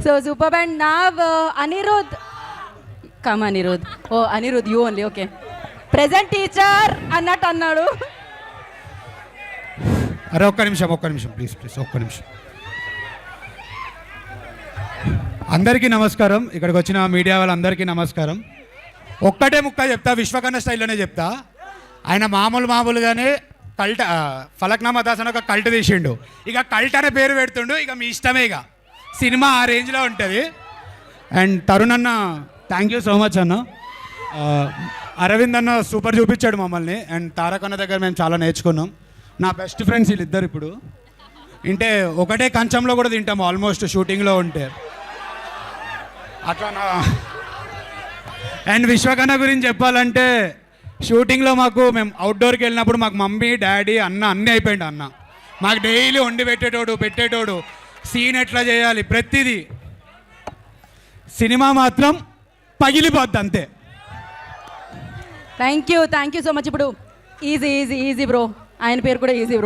So super and now Anirudh come Anirudh oh Anirudh you only okay present teacher అన్నట్టు అన్నాడు. అరే ఒక్క నిమిషం ప్లీజ్ ఒక్క నిమిషం. అందరికీ నమస్కారం, ఇక్కడికి వచ్చిన మీడియా వాళ్ళందరికీ నమస్కారం. ఒక్కటే ముక్క చెప్తా, విశ్వకర్ణ స్టైల్లోనే చెప్తా. ఆయన మామూలుగానే కల్ట్ ఫలక్నామా దాస్ అని ఒక కల్ట్ తీసిండు. ఇక కల్ట్ అనే పేరు పెడుతుండు, ఇక మీ ఇష్టమే. ఇక సినిమా ఆ రేంజ్లో ఉంటుంది. అండ్ తరుణ్ అన్న థ్యాంక్ యూ సో మచ్ అన్న. అరవింద్ అన్న సూపర్ చూపించాడు మమ్మల్ని. అండ్ తారక్ అన్న దగ్గర మేము చాలా నేర్చుకున్నాం. నా బెస్ట్ ఫ్రెండ్స్ వీళ్ళిద్దరు. ఇప్పుడు అంటే ఒకటే కంచంలో కూడా తింటాము ఆల్మోస్ట్ షూటింగ్లో ఉంటే అట్లా. అండ్ విశ్వకర్ణ గురించి చెప్పాలంటే షూటింగ్లో మేము అవుట్డోర్కి వెళ్ళినప్పుడు మాకు మమ్మీ డాడీ అన్న అన్నీ అయిపోయింది. అన్న మాకు డైలీ వండి పెట్టేటోడు సీన్ ఎట్లా చేయాలి ప్రతిదీ. సినిమా మాత్రం పగిలిపోద్ది అంతే. Thank you so much. ఇప్పుడు ఈజీ బ్రో, ఆయన పేరు కూడా ఈజీ బ్రో.